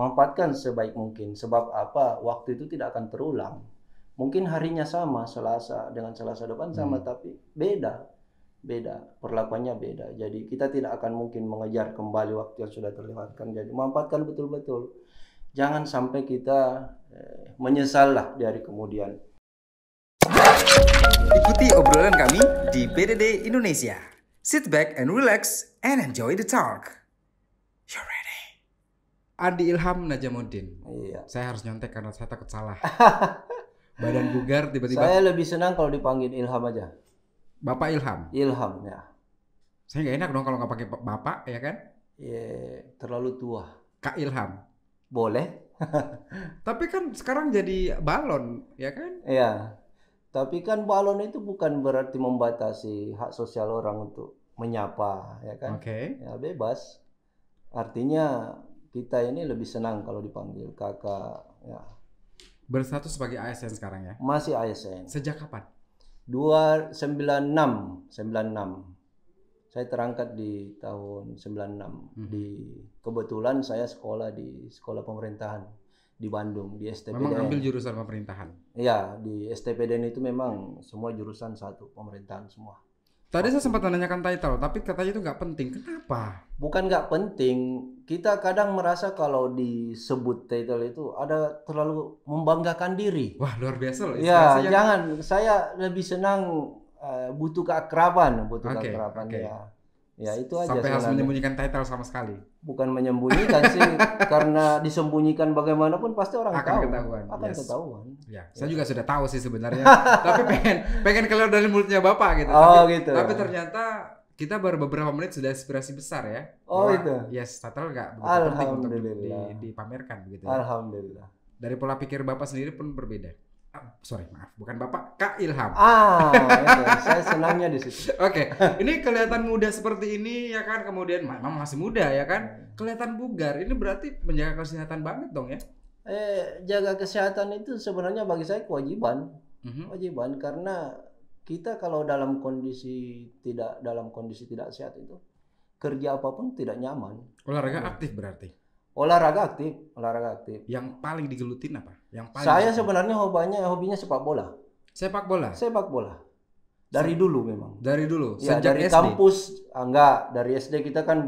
Manfaatkan sebaik mungkin. Sebab apa? Waktu itu tidak akan terulang. Mungkin harinya sama, Selasa dengan Selasa depan sama, tapi beda. Perlakuannya beda. Jadi kita tidak akan mungkin mengejar kembali waktu yang sudah terlewatkan. Jadi manfaatkan betul-betul. Jangan sampai kita menyesal lah di hari kemudian. Ikuti obrolan kami di PDD Indonesia. Sit back and relax and enjoy the talk. You're ready. Andi Ilham Najamuddin. Iya. Saya harus nyontek karena saya takut salah. Badan bugar tiba-tiba. Saya lebih senang kalau dipanggil Ilham aja. Bapak Ilham. Ilham ya. Saya nggak enak dong kalau nggak pakai bapak, ya kan? Iya, terlalu tua. Kak Ilham. Boleh. Tapi kan sekarang jadi balon, ya kan? Iya. Tapi kan balon itu bukan berarti membatasi hak sosial orang untuk menyapa, ya kan? Oke. Ya bebas. Artinya kita ini lebih senang kalau dipanggil kakak. Ya. Berstatus sebagai ASN sekarang ya? Masih ASN. Sejak kapan? 96. Saya terangkat di tahun 96. Kebetulan saya sekolah di sekolah pemerintahan di Bandung, di STPDN. Memang ambil jurusan pemerintahan? Iya, di STPDN itu memang semua jurusan satu, pemerintahan semua. Tadi saya sempat menanyakan title, tapi katanya itu nggak penting. Kenapa? Bukan nggak penting, kita kadang merasa kalau disebut title itu ada terlalu membanggakan diri. Wah, luar biasa loh. Ya, jangan. Saya lebih senang butuh keakraban, Okay. Ya. Ya itu aja. Sampai harus sebenarnya. menyembunyikan title sama sekali. Bukan menyembunyikan sih, karena disembunyikan bagaimanapun pasti orang Akan tahu. ketahuan. Akan Yes. ketahuan. Ya, saya juga sudah tahu sih sebenarnya. Tapi pengen keluar dari mulutnya Bapak gitu. Oh, tapi, gitu. Tapi ternyata kita baru beberapa menit sudah inspirasi besar ya. Oh, bahwa, itu. Yes, title nggak begitu penting untuk Alhamdulillah. dipamerkan begitu ya. Alhamdulillah. Dari pola pikir Bapak sendiri pun berbeda. Maaf, bukan Bapak, Kak Ilham. Itu. Saya senangnya di situ. Oke, ini kelihatan muda seperti ini ya kan, kemudian memang masih muda ya kan, kelihatan bugar. Ini berarti menjaga kesehatan banget dong ya? Jaga kesehatan itu sebenarnya bagi saya kewajiban. Kewajiban karena kita kalau dalam kondisi tidak sehat itu kerja apapun tidak nyaman. Olahraga aktif berarti? Olahraga aktif. Yang paling digelutin apa? Saya sebenarnya hobinya sepak bola. Sepak bola? Sepak bola. Dari dulu memang. Dari dulu? Ya, Sejak dari SD? kampus, enggak. Dari SD kita kan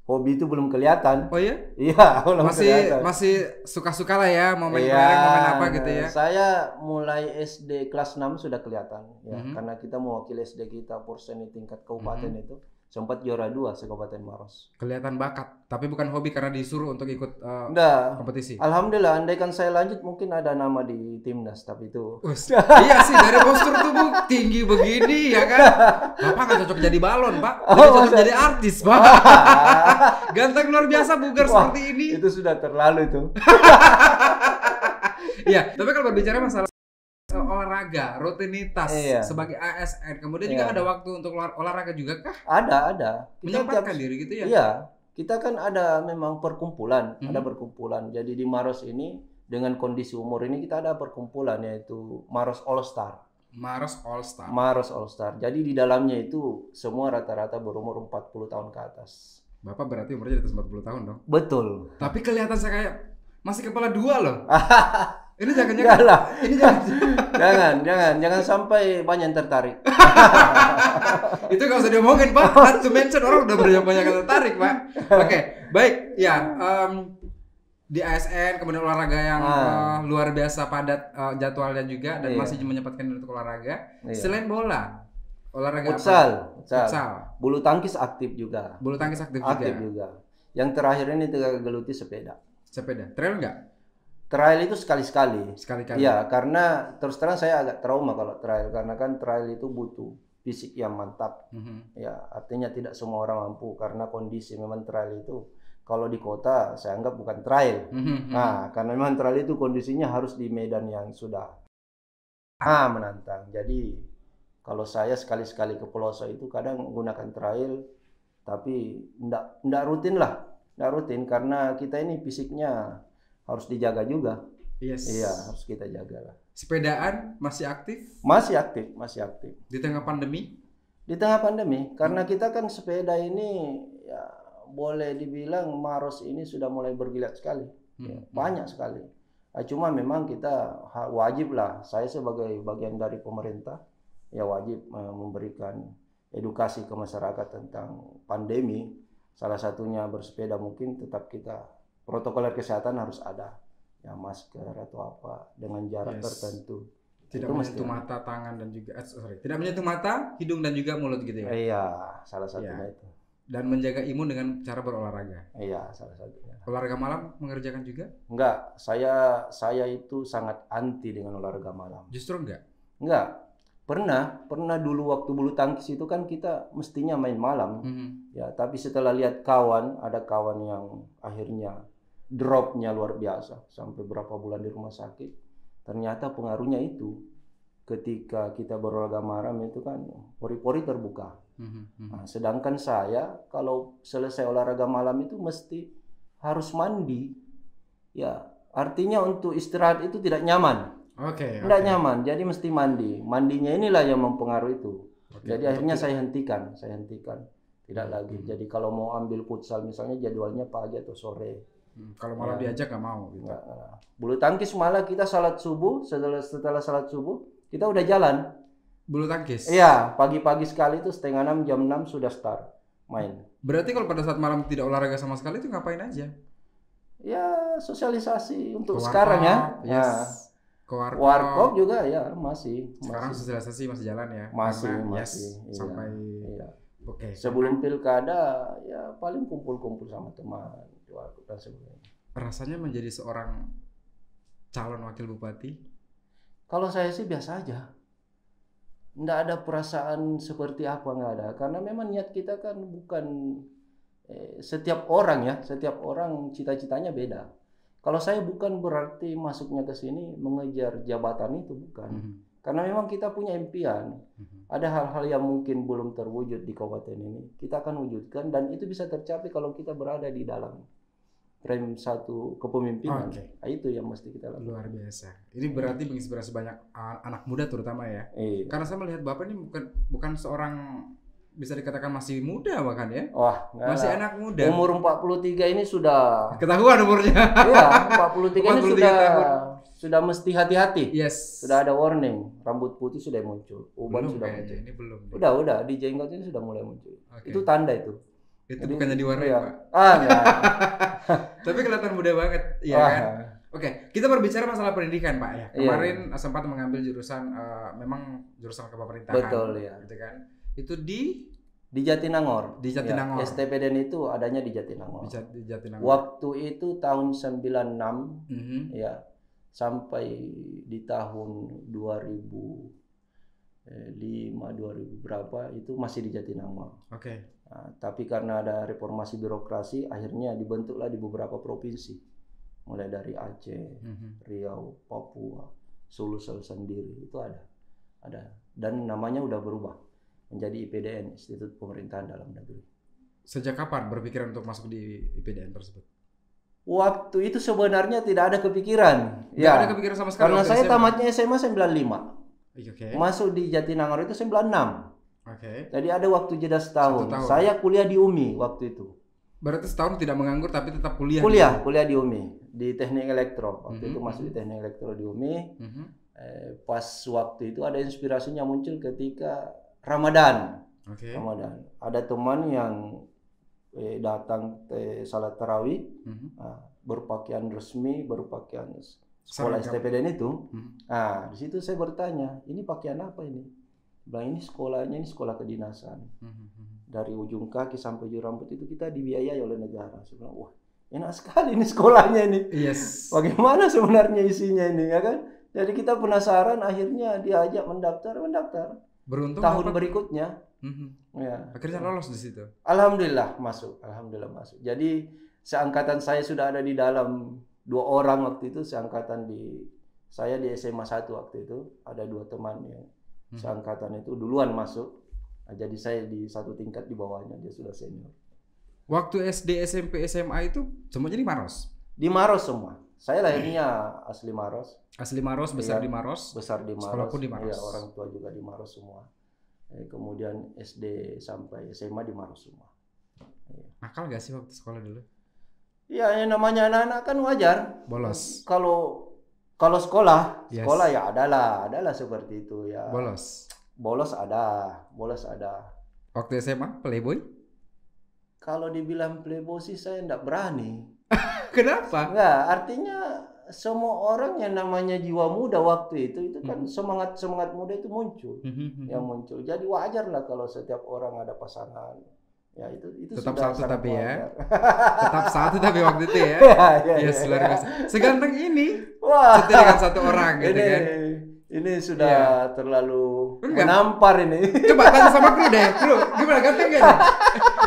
hobi itu belum kelihatan. Oh iya? Iya, belum kelihatan. Masih suka-suka lah ya, mau main Iya, kelereng, mau main apa gitu ya? Saya mulai SD kelas 6 sudah kelihatan. Ya, karena kita mewakili SD kita Porseni tingkat kabupaten itu. Sempat juara 2 se-Kabupaten Maros. Kelihatan bakat, tapi bukan hobi karena disuruh untuk ikut kompetisi. Alhamdulillah, andaikan saya lanjut mungkin ada nama di timnas, tapi itu. Iya sih, dari postur tubuh tinggi begini ya kan. Bapak nggak cocok jadi balon, Pak. Cocok jadi artis, Pak. Ganteng luar biasa, bugar seperti ini. Itu sudah terlalu itu. Iya, tapi kalau berbicara masalah olahraga, rutinitas sebagai ASN, kemudian juga ada waktu untuk olahraga juga kah? Ada. Menyempatkan diri gitu ya? Iya, kita kan ada memang perkumpulan, ada perkumpulan. Jadi di Maros ini dengan kondisi umur ini kita ada perkumpulan yaitu Maros All Star. Maros All Star. Maros All Star. Jadi di dalamnya itu semua rata-rata berumur 40 tahun ke atas. Bapak berarti umurnya di atas 40 tahun dong? Betul. Tapi kelihatan saya kayak masih kepala 2 loh. Ini jangan jangan sampai banyak yang tertarik. Itu nggak usah diomongin, Pak. Not to mention orang udah banyak yang tertarik, Pak. Oke, baik. Ya, di ASN kemudian olahraga yang luar biasa padat jadwalnya juga dan masih menyempatkan untuk olahraga. Selain bola, olahraga futsal. Bulu tangkis aktif juga. Bulu tangkis aktif juga. Yang terakhir ini geluti sepeda. Trail nggak? Trail itu sekali-sekali. Sekali-kali. Iya, karena terus terang saya agak trauma kalau trail karena kan trail itu butuh fisik yang mantap. Ya, artinya tidak semua orang mampu karena kondisi memang trail itu kalau di kota saya anggap bukan trail. Nah, karena memang trail itu kondisinya harus di medan yang sudah menantang. Jadi kalau saya sekali-sekali ke pelosok itu kadang menggunakan trail tapi enggak rutin lah. Enggak rutin karena kita ini fisiknya harus dijaga juga. Yes. Iya, harus kita jaga lah. Sepedaan masih aktif? Masih aktif. Di tengah pandemi? Di tengah pandemi, karena kita kan sepeda ini ya boleh dibilang Maros ini sudah mulai bergeliat sekali, banyak sekali. Cuma memang kita wajib lah, saya sebagai bagian dari pemerintah ya wajib memberikan edukasi ke masyarakat tentang pandemi. Salah satunya bersepeda, mungkin tetap kita protokol kesehatan harus ada, ya masker atau apa dengan jarak tertentu. Tidak menyentuh mata, tangan dan juga tidak menyentuh mata, hidung dan juga mulut gitu ya. Iya, salah satunya itu. Dan menjaga imun dengan cara berolahraga. Iya, salah satunya. Olahraga malam mengerjakan juga? Enggak, saya itu sangat anti dengan olahraga malam. Justru enggak? Enggak. Pernah dulu waktu bulu tangkis itu kan kita mestinya main malam. Ya, tapi setelah lihat ada kawan yang akhirnya dropnya luar biasa sampai berapa bulan di rumah sakit. Ternyata pengaruhnya itu ketika kita berolahraga malam itu kan pori-pori terbuka. Nah, sedangkan saya kalau selesai olahraga malam itu mesti harus mandi. Ya, artinya untuk istirahat itu tidak nyaman. Tidak nyaman, jadi mesti mandi. Mandinya inilah yang mempengaruhi itu. Jadi akhirnya saya hentikan. Tidak lagi. Jadi kalau mau ambil futsal misalnya jadwalnya pagi atau sore. Kalau malam diajak nggak mau gitu. Bulu tangkis malah kita salat subuh, setelah salat subuh kita udah jalan. Bulu tangkis? Iya, pagi-pagi sekali itu 5:30 jam 6 sudah start main. Berarti kalau pada saat malam tidak olahraga sama sekali itu ngapain aja? Ya sosialisasi untuk sekarang ya. Ke warkop juga ya masih. Sekarang sosialisasi masih jalan ya? Masih. Sampai. Sebelum pilkada ya paling kumpul-kumpul sama teman di warkop dan sebagainya. Rasanya menjadi seorang calon wakil bupati? Kalau saya sih biasa aja. Nggak ada perasaan seperti apa, nggak ada. Karena memang niat kita kan bukan setiap orang cita-citanya beda. Kalau saya bukan berarti masuknya ke sini mengejar jabatan itu, bukan. Karena memang kita punya impian. Ada hal-hal yang mungkin belum terwujud di kabupaten ini. Kita akan wujudkan dan itu bisa tercapai kalau kita berada di dalam frame satu kepemimpinan. Itu yang mesti kita lakukan. Luar biasa. Ini berarti menginspirasi banyak anak muda terutama ya. Karena saya melihat Bapak ini bukan seorang, bisa dikatakan masih muda bahkan ya. Masih anak muda. Umur 43 ini sudah ketahuan umurnya. Iya, 43 ini sudah mesti hati-hati. Sudah ada warning. Rambut putih sudah muncul. Uban sudah muncul. Ini belum. Udah di jenggot ini sudah mulai muncul. Itu tanda itu. Itu bukannya diwarnai, Pak. Enggak. Tapi kelihatan muda banget, ya kan? Kita berbicara masalah pendidikan, Pak ya. Kemarin sempat mengambil jurusan memang jurusan kepemerintahan. Betul ya. Gitu kan. Itu di Jatinangor. Di Jatinangor. STPDN itu adanya di Jatinangor. Di Jatinangor. Waktu itu tahun 96 ya sampai di tahun 2005 berapa itu masih di Jatinangor. Nah, tapi karena ada reformasi birokrasi akhirnya dibentuklah di beberapa provinsi. Mulai dari Aceh, Riau, Papua, Sulsel sendiri itu ada. Dan namanya udah berubah menjadi IPDN, Institut Pemerintahan Dalam Negeri. Sejak kapan berpikiran untuk masuk di IPDN tersebut? Waktu itu sebenarnya tidak ada kepikiran. Tidak ada kepikiran sama sekali. Karena saya tamatnya SMA 95. Masuk di Jatinangor itu 96. Jadi ada waktu jeda setahun. Saya kuliah di UMI waktu itu. Berarti setahun tidak menganggur tapi tetap kuliah. Kuliah di UMI di Teknik Elektro. Waktu itu masuk di Teknik Elektro di UMI. Pas waktu itu ada inspirasinya muncul ketika Ramadan. Ramadan. Ada teman yang datang salat tarawih, berpakaian resmi, berpakaian sekolah STPDN itu. Nah, di situ saya bertanya, ini pakaian apa ini? Bilang ini sekolahnya, ini sekolah kedinasan. Dari ujung kaki sampai ujung rambut itu kita dibiayai oleh negara. Saya bilang, wah enak sekali ini sekolahnya ini. Bagaimana sebenarnya isinya ini, ya kan? Jadi kita penasaran, akhirnya diajak mendaftar. Beruntung tahun berikutnya. Akhirnya lolos di situ. Alhamdulillah masuk. Jadi seangkatan saya sudah ada di dalam 2 orang waktu itu. Saya di SMA 1 waktu itu ada 2 teman yang seangkatan itu duluan masuk. Nah, jadi saya di satu tingkat di bawahnya, dia sudah senior. Waktu SD, SMP, SMA itu semuanya di Maros? Di Maros semua. Saya lahirnya asli Maros. Asli Maros, besar di Maros? Besar di Maros. Sekolah pun di Maros? Ya, orang tua juga di Maros semua. Kemudian SD sampai SMA di Maros semua. Nakal gak sih waktu sekolah dulu? Ya, yang namanya anak-anak kan wajar. Bolos. Kalau sekolah, Yes. sekolah ya adalah seperti itu ya. Bolos. Bolos ada. Waktu SMA playboy? Kalau dibilang playboy sih saya enggak berani. Kenapa? Enggak, artinya semua orang yang namanya jiwa muda waktu itu kan semangat muda itu muncul. Yang muncul. Jadi wajar lah kalau setiap orang ada pasangan. Ya itu Tetap sudah satu sangat tapi ya. wajar. Tetap satu tapi waktu itu ya. Iya, Luar biasa. Seganteng ini. Wah. Setir dengan satu orang gitu kan. Ini sudah terlalu Enggak. menampar ini. Coba tanya sama kru deh. Kru, gimana ganteng gak nih?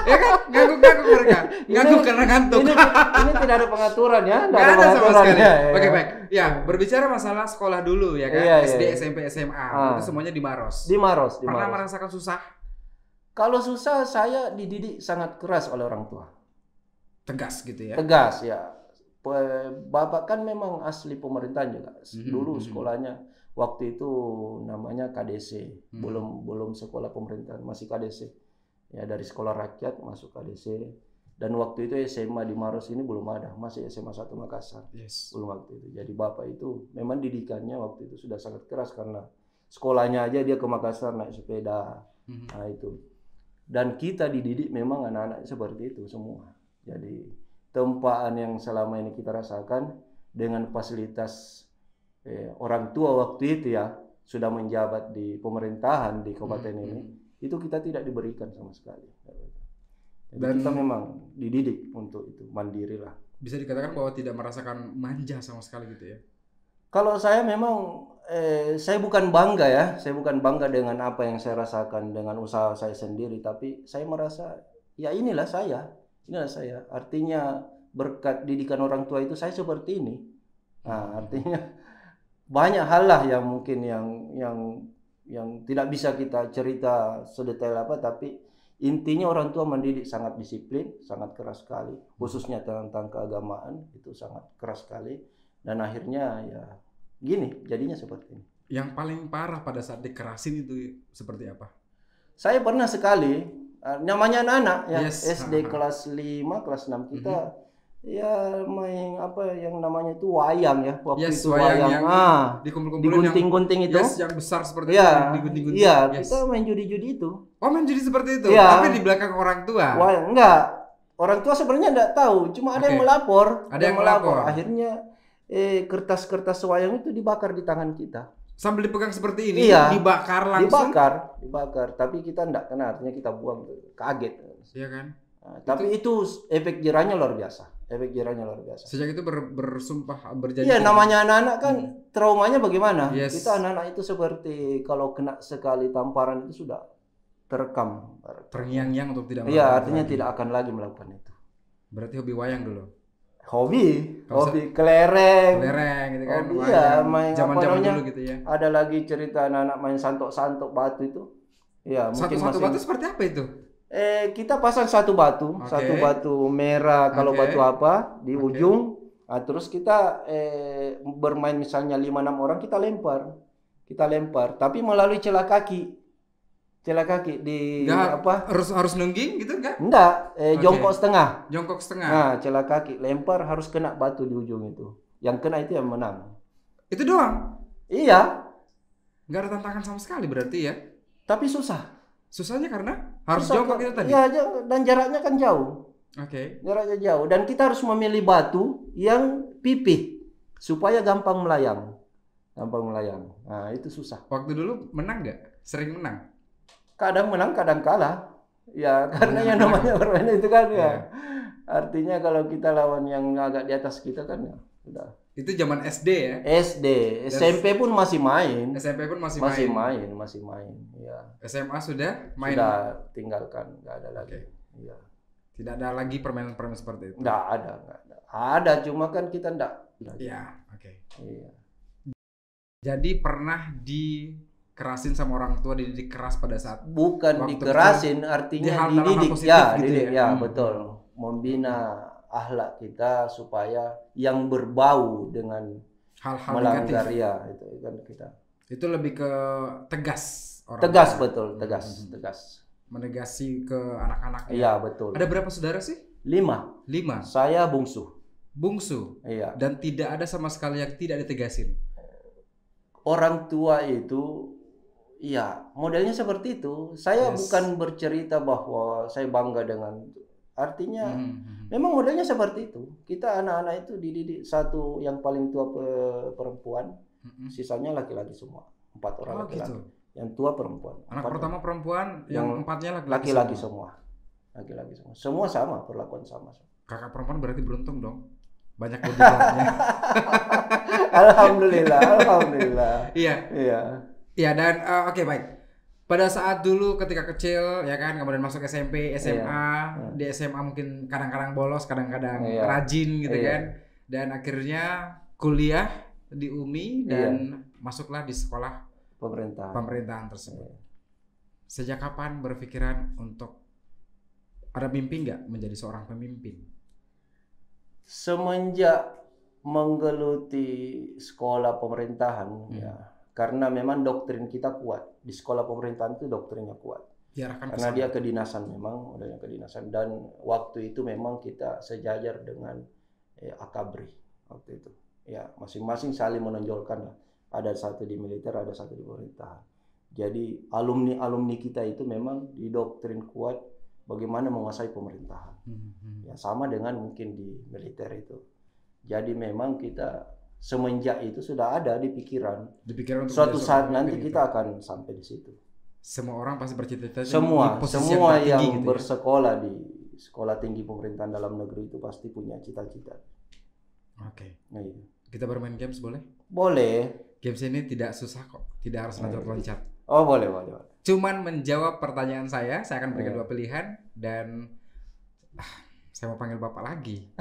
Ya kan? Ngangguk-ngangguk mereka. Ngangguk karena ngantuk. Ini tidak ada pengaturan ya. Nggak ada sama sekali. Ya. Oke, baik. Ya, berbicara masalah sekolah dulu ya kan. Iya, SD, iya. SMP, SMA. Itu semuanya di Maros. Di Maros. Pernah merasakan susah? Kalau susah saya dididik sangat keras oleh orang tua. Tegas gitu ya. Tegas ya. Bapak kan memang asli pemerintahan juga. Dulu sekolahnya waktu itu namanya KDC. Belum sekolah pemerintahan, masih KDC. Ya, dari sekolah rakyat masuk KDC. Dan waktu itu SMA di Maros ini belum ada, masih SMA 1 Makassar. Yes. Belum waktu itu. Jadi Bapak itu memang didikannya waktu itu sudah sangat keras karena sekolahnya aja dia ke Makassar naik sepeda. Nah itu. Dan kita dididik memang anak-anak seperti itu semua. Jadi tempaan yang selama ini kita rasakan dengan fasilitas orang tua waktu itu ya sudah menjabat di pemerintahan di kabupaten ini, itu kita tidak diberikan sama sekali. Jadi kita memang dididik untuk itu, mandiri lah. Bisa dikatakan bahwa tidak merasakan manja sama sekali gitu ya. Kalau saya memang saya bukan bangga ya, saya bukan bangga dengan apa yang saya rasakan dengan usaha saya sendiri, tapi saya merasa ya inilah saya. Artinya berkat didikan orang tua itu saya seperti ini. Nah, artinya banyak hal lah yang mungkin yang tidak bisa kita cerita sedetail apa, tapi intinya orang tua mendidik sangat disiplin, sangat keras sekali, khususnya tentang keagamaan itu sangat keras sekali, dan akhirnya ya gini jadinya seperti ini. Yang paling parah pada saat dikerasin itu seperti apa? Saya pernah sekali namanya anak-anak ya, Yes. SD kelas 5, kelas 6 kita ya main apa yang namanya itu wayang ya, waktu Yes, itu wayang yang dikumpul-kumpulin digunting-gunting itu. Yes, yang besar seperti itu, Iya, digunting-gunting. iya, Yes. kita main judi-judi itu. Oh, main jadi seperti itu. Iya. Tapi di belakang orang tua. Wayang enggak. Orang tua sebenarnya enggak tahu, cuma ada yang melapor. Ada yang melapor. Akhirnya kertas-kertas wayang itu dibakar di tangan kita. Sambil dipegang seperti ini, Iya. dibakar langsung. Dibakar. Tapi kita enggak kena, artinya kita buang, kaget. Iya kan? Nah, tapi itu efek jerahnya luar biasa. Sejak itu bersumpah berjanji. Iya, namanya anak-anak kan traumanya bagaimana? Yes. Kita anak-anak itu seperti kalau kena sekali tamparan itu sudah terekam. Terngiang-ngiang untuk tidak melakukan. Iya, artinya tidak akan lagi melakukan itu. Berarti hobi wayang dulu. Hobi kelereng gitu kan. hobi ya, main zaman-zaman apa namanya, dulu gitu ya. ada lagi cerita anak-anak main santok-santok batu itu ya, mungkin Satu-satu masih batu seperti apa itu? kita pasang satu batu merah kalau batu apa di ujung. Nah, terus kita bermain misalnya 5-6 orang, kita lempar tapi melalui celah kaki di Nggak, harus nungging gitu enggak? Enggak, jongkok setengah. Nah, celah kaki lempar harus kena batu di ujung itu. Yang kena itu yang menang. Itu doang? Iya. Nggak ada tantangan sama sekali berarti ya? Tapi susah. Susahnya karena harus Susah, jongkok itu tadi? Iya, dan jaraknya kan jauh. Oke. Jaraknya jauh. Dan kita harus memilih batu yang pipih supaya gampang melayang. Nah, itu susah. Waktu dulu menang nggak? Sering menang? Kadang menang, kadang kalah. Ya, karena yang namanya bermain itu kan ya. Artinya kalau kita lawan yang agak di atas kita kan ya sudah. Itu zaman SD ya? SD, SMP pun masih main. SMP pun masih main. Ya. SMA sudah main? Sudah tinggalkan, nggak ada lagi. Iya. Tidak ada lagi permainan-permainan seperti itu? Nggak ada. Ada, cuma kan kita nggak. Iya, oke. Iya. Jadi pernah dikerasin sama orang tua, dididik keras pada saat? Bukan dikerasin, artinya dididik. Ya, betul. Membina akhlak kita supaya yang berbau dengan hal-hal melanggar negatif. Ya, itu kan kita. Itu lebih ke tegas. Tegas, betul, tegas. menegasi ke anak-anaknya. Iya, betul. Ada berapa saudara sih? 5. Saya bungsu. Bungsu. Iya. Dan tidak ada sama sekali yang tidak ditegasin. Orang tua itu, ya modelnya seperti itu. Saya bukan bercerita bahwa saya bangga dengan, artinya memang modelnya seperti itu. Kita anak-anak itu dididik, satu yang paling tua perempuan, sisanya laki-laki semua. 4 orang laki-laki. Gitu. Yang tua perempuan. Anak pertama perempuan, yang 4-nya laki-laki semua. Laki-laki semua. Semua sama, perlakuan sama. Kakak perempuan berarti beruntung dong. Banyak bodyguardnya. Alhamdulillah. Iya dan oke, baik. Pada saat dulu ketika kecil ya kan, kemudian masuk SMP, SMA, di SMA mungkin kadang-kadang bolos, kadang-kadang rajin gitu kan. Dan akhirnya kuliah di UMI dan masuklah di sekolah pemerintahan tersebut. Sejak kapan berpikiran untuk ada mimpi nggak menjadi seorang pemimpin? Semenjak menggeluti sekolah pemerintahan ya, karena memang doktrin kita kuat di sekolah pemerintahan itu, doktrinnya kuat. Karena dia kedinasan, memang udahnya kedinasan, dan waktu itu memang kita sejajar dengan akabri waktu itu. Ya, masing-masing saling menonjolkan lah. Ada satu di militer, ada satu di pemerintahan. Jadi alumni kita itu memang didoktrin kuat bagaimana menguasai pemerintahan. Ya, sama dengan mungkin di militer itu. Jadi memang kita semenjak itu sudah ada di pikiran suatu saat nanti kita akan sampai di situ. Semua orang pasti bercita-cita. Semua yang gitu bersekolah di sekolah tinggi pemerintahan dalam negeri itu pasti punya cita-cita. Oke. Kita bermain games boleh? Boleh. Games ini tidak susah kok, tidak harus loncat-loncat. Oh, boleh. Cuman menjawab pertanyaan saya akan berikan 2 pilihan dan saya mau panggil Bapak lagi.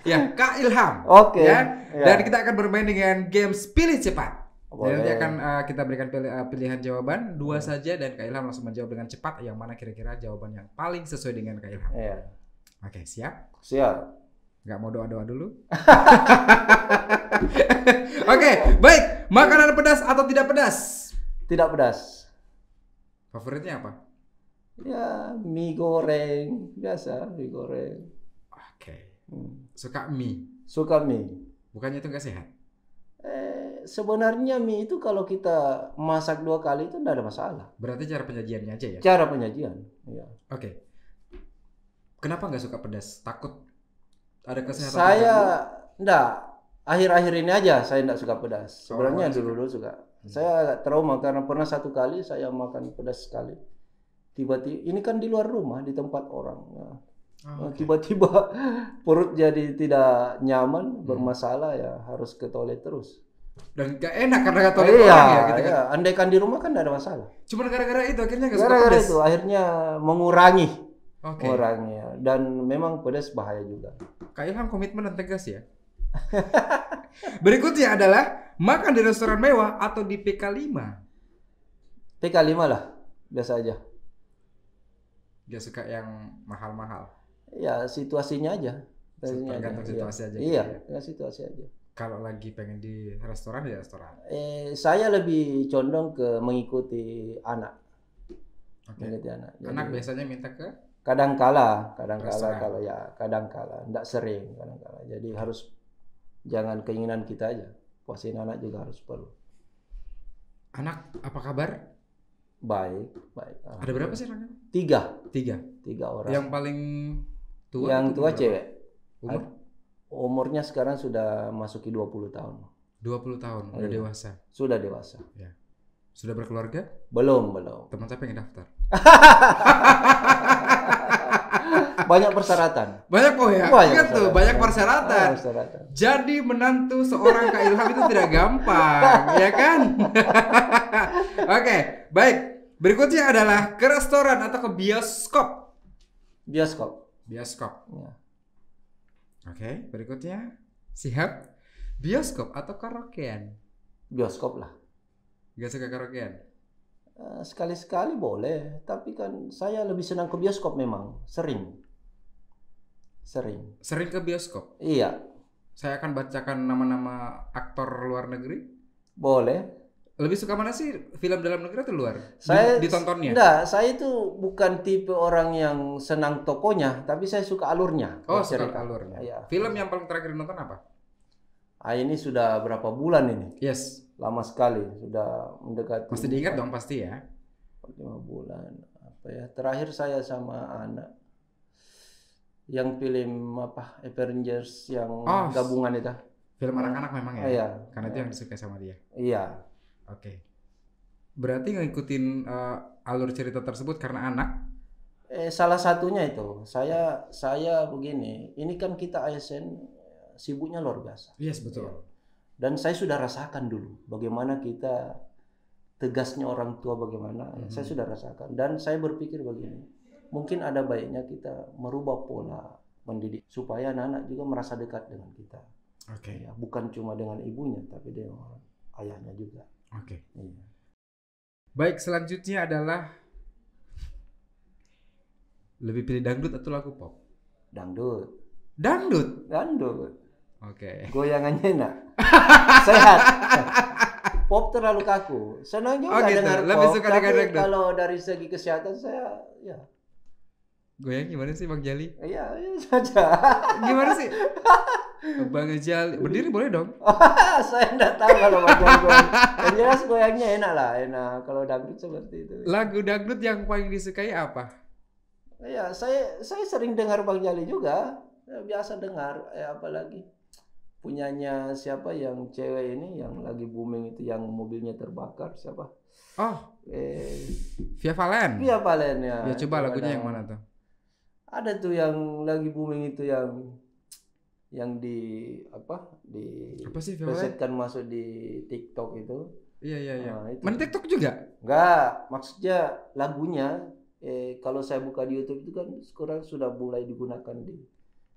Ya, Kak Ilham. Oke. Ya. Dan kita akan bermain dengan games pilih cepat. Jadi nanti akan kita berikan pilihan jawaban 2 saja dan Kak Ilham langsung menjawab dengan cepat yang mana kira-kira jawaban yang paling sesuai dengan Kak Ilham. Oke, siap? Siap. Nggak mau doa-doa dulu? Oke, baik. Makanan pedas atau tidak pedas? Tidak pedas. Favoritnya apa? Ya, mie goreng. Biasa, mie goreng. Oke. Suka mie? Suka mie. Bukannya itu nggak sehat? Sebenarnya mie itu kalau kita masak 2 kali itu tidak ada masalah. Berarti cara penyajiannya aja ya? Cara penyajian, ya. Oke. Kenapa nggak suka pedas? Takut ada kesehatan? Saya enggak. Akhir-akhir ini aja saya enggak suka pedas. Sebenarnya dulu suka. Saya agak trauma karena pernah 1 kali saya makan pedas sekali. Tiba-tiba ini kan di luar rumah, di tempat orang. Tiba-tiba perut jadi tidak nyaman, bermasalah, ya harus ke toilet terus. Dan gak enak karena ke toilet orang ya gitu kan. Iya, andaikan di rumah kan enggak ada masalah. Cuma gara-gara itu akhirnya enggak suka pedas. Gara-gara itu akhirnya mengurangi. Orangnya, dan memang pedas bahaya juga. Kak Ilham komitmen dan tegas ya. Berikutnya adalah makan di restoran mewah atau di PK5? PK5 lah, biasa aja. Gak suka yang mahal-mahal? Ya situasinya aja. Tergantung situasi aja. Iya, ya situasi aja. Kalau lagi pengen di restoran, di restoran. Saya lebih condong ke mengikuti anak. Mengikuti anak. Jadi, anak biasanya minta ke? Kadang-kala kalau enggak sering kadang-kala. Jadi harus jangan keinginan kita aja. Puasin anak juga harus perlu. Anak apa kabar? Baik. Ada berapa sih anaknya? 3 orang. Yang paling tua? Yang tua cewek. Umurnya sekarang sudah masuki 20 tahun. 20 tahun, udah dewasa. Sudah dewasa. Ya. Sudah berkeluarga? Belum. Teman saya pengen daftar. Banyak persyaratan. Banyak banyak persyaratan. Jadi menantu seorang Kak Ilham itu tidak gampang, ya kan? Oke, baik. Berikutnya adalah ke restoran atau ke bioskop? Bioskop. Ya. Oke, berikutnya siap. Bioskop atau karaokean? Bioskop lah. Gak suka karaokean? Sekali-sekali boleh, tapi kan saya lebih senang ke bioskop memang, sering ke bioskop? Iya. Saya akan bacakan nama-nama aktor luar negeri. Boleh. Lebih suka mana sih, film dalam negeri atau luar? Saya Ditontonnya? enggak, saya itu bukan tipe orang yang senang tokonya, tapi saya suka alurnya. Oh, suka cerita. alurnya. Ya. Film yang paling terakhir nonton apa? Ini sudah berapa bulan ini? Yes. Lama sekali, sudah mendekati. Pasti diingat dong, pasti ya. 5 bulan. Apa ya? Terakhir saya sama anak yang film apa? Avengers yang gabungan itu. Film anak-anak memang ya. Iya. Karena itu yang disukai sama dia. Iya. Oke. Berarti ngikutin alur cerita tersebut karena anak? Salah satunya itu. Saya begini. Ini kan kita ASN sibuknya luar biasa. Yes, betul. Ya. Dan saya sudah rasakan dulu bagaimana kita tegasnya orang tua bagaimana. Saya sudah rasakan. Dan saya berpikir begini. Mungkin ada baiknya kita merubah pola mendidik supaya anak-anak juga merasa dekat dengan kita. Oke. Ya, bukan cuma dengan ibunya tapi dengan ayahnya juga. Oke. Iya. Baik, selanjutnya adalah lebih pilih dangdut atau lagu pop? Dangdut. Dangdut. Oke. Goyangannya enak. Sehat. Pop terlalu kaku. Senang juga gitu. dengar Lebih pop. suka Tapi dengar dangdut. kalau dari segi kesehatan saya ya. Goyang gimana sih Bang Jali? Iya saja. Gimana sih? Bang Jali berdiri boleh dong? Saya enggak tahu kalau Bang Jali goyang. Yang jelas goyangnya enak lah, enak. Kalau dangdut seperti itu. Lagu dangdut yang paling disukai apa? Ya, saya sering dengar Bang Jali juga. Ya, biasa dengar. Apalagi punyanya siapa yang cewek ini yang lagi booming itu yang mobilnya terbakar siapa? Oh, Via Valen. Via Valen ya. Ya coba lagunya yang mana tuh? Ada tuh yang lagi booming itu yang di apa sih Via Valen? presetkan masuk di TikTok itu. Iya. Nah, itu. Main TikTok juga? Enggak, maksudnya lagunya kalau saya buka di YouTube itu kan sekarang sudah mulai digunakan di.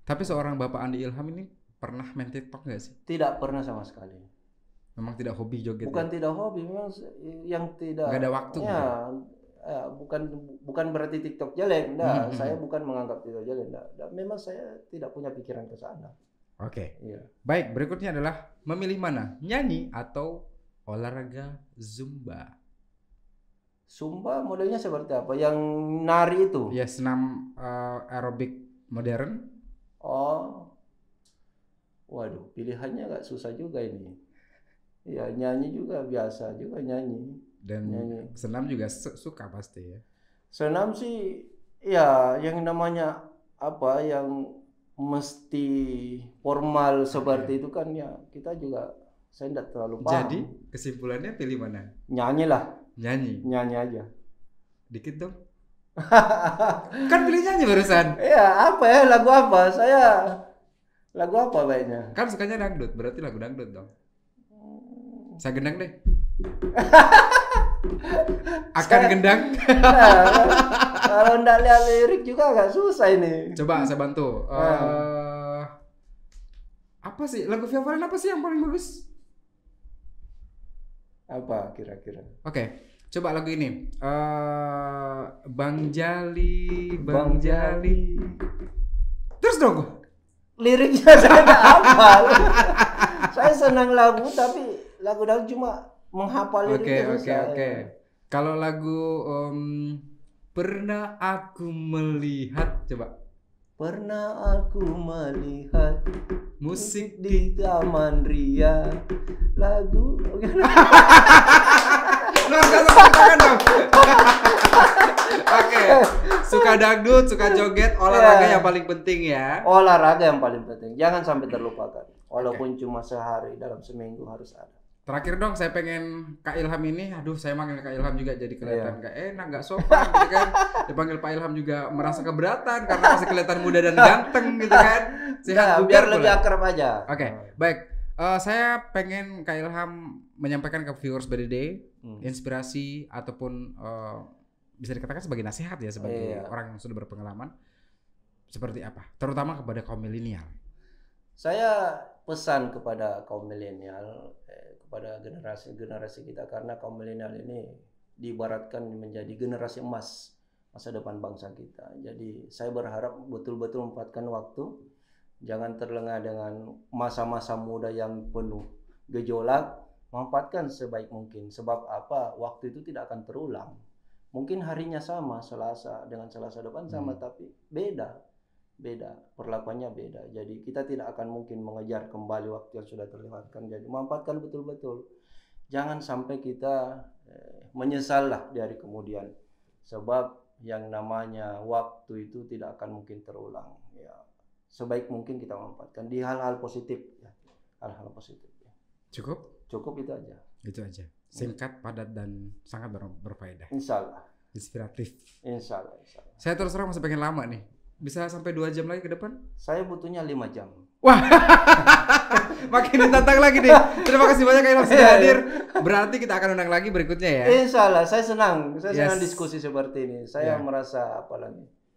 Tapi seorang Bapak Andi Ilham ini pernah main TikTok nggak sih? Tidak pernah sama sekali. Memang tidak hobi joget. Bukan tidak hobi, memang yang tidak. Nggak ada waktu. Ya, bukan berarti TikTok jelek, enggak. Saya bukan menganggap TikTok jelek, enggak. Memang saya tidak punya pikiran ke sana. Oke. Iya. Baik, berikutnya adalah memilih mana? Nyanyi atau olahraga Zumba? Zumba modelnya seperti apa? Yang nari itu? Ya, senam aerobik modern. Oh. Waduh, pilihannya agak susah juga ini. Ya, nyanyi juga biasa juga nyanyi. Dan senam juga suka pasti ya. Senam sih ya yang namanya apa yang mesti formal seperti itu kan ya kita juga saya tidak terlalu paham. Jadi kesimpulannya pilih mana? Nyanyi lah. Nyanyi aja. Dikit dong. Kan pilih nyanyi barusan. Iya, apa ya lagu apa? Lagu apa baiknya? Kan sukanya dangdut, berarti lagu dangdut dong. Saya gendang deh. Akan gendang. Kalau ndak lihat lirik juga agak susah ini. Coba saya bantu. Apa sih lagu Via Valen apa sih yang paling bagus? Apa kira-kira? Oke, coba lagu ini. Bang Jali. Terus dong. Liriknya saya nggak hafal. Saya senang lagu tapi lagu cuma menghafal liriknya. Oke. Kalau lagu Pernah Aku Melihat, coba. Pernah aku melihat musik di Taman Ria. Lagu. Oke. Suka dangdut, suka joget, olahraga yang paling penting ya. Olahraga yang paling penting. Jangan sampai terlupakan. Walaupun cuma sehari dalam seminggu harus ada. Terakhir dong, saya pengen Kak Ilham ini, aduh saya manggil Kak Ilham juga jadi kelihatan gak enak, gak sopan gitu kan. Dipanggil Pak Ilham juga merasa keberatan karena masih kelihatan muda dan ganteng gitu kan. Sehat biar lebih akrab aja. Oke, baik. Saya pengen Kak Ilham menyampaikan ke viewers BDD inspirasi ataupun bisa dikatakan sebagai nasihat ya sebagai orang yang sudah berpengalaman seperti apa, terutama kepada kaum milenial. Saya pesan kepada kaum milenial, kepada generasi kita, karena kaum milenial ini diibaratkan menjadi generasi emas masa depan bangsa kita. Jadi saya berharap betul-betul memanfaatkan waktu, jangan terlengah dengan masa-masa muda yang penuh gejolak, manfaatkan sebaik mungkin. Sebab apa? Waktu itu tidak akan terulang. Mungkin harinya sama, Selasa dengan Selasa depan sama, tapi beda perlakuannya beda. Jadi kita tidak akan mungkin mengejar kembali waktu yang sudah terlewatkan. Jadi manfaatkan betul-betul. Jangan sampai kita menyesal lah di hari kemudian. Sebab yang namanya waktu itu tidak akan mungkin terulang. Ya, sebaik mungkin kita manfaatkan di hal-hal positif. Ya. Hal-hal positif. Ya. Cukup itu aja. Itu aja. Singkat, padat, dan sangat berfaedah. Insya Allah. Inspiratif. Insya Allah. Saya terus terang masih pengen lama nih. Bisa sampai 2 jam lagi ke depan? Saya butuhnya 5 jam. Wah, makin ditantang lagi nih. Terima kasih banyak Kak Ilham sudah hadir. Berarti kita akan undang lagi berikutnya ya. Insya Allah, saya senang diskusi seperti ini. Saya merasa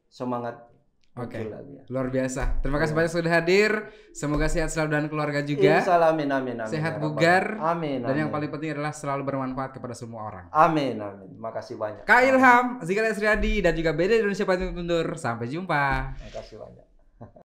semangat. Oke, luar biasa. Terima kasih banyak sudah hadir. Semoga sehat selalu dan keluarga juga. Insya Allah, amin. Sehat bugar. Amin. Dan yang paling penting adalah selalu bermanfaat kepada semua orang. Amin. Terima kasih banyak. Kak Ilham, Zikal Esriadi dan juga BD Indonesia pamit undur. Sampai jumpa. Terima kasih banyak.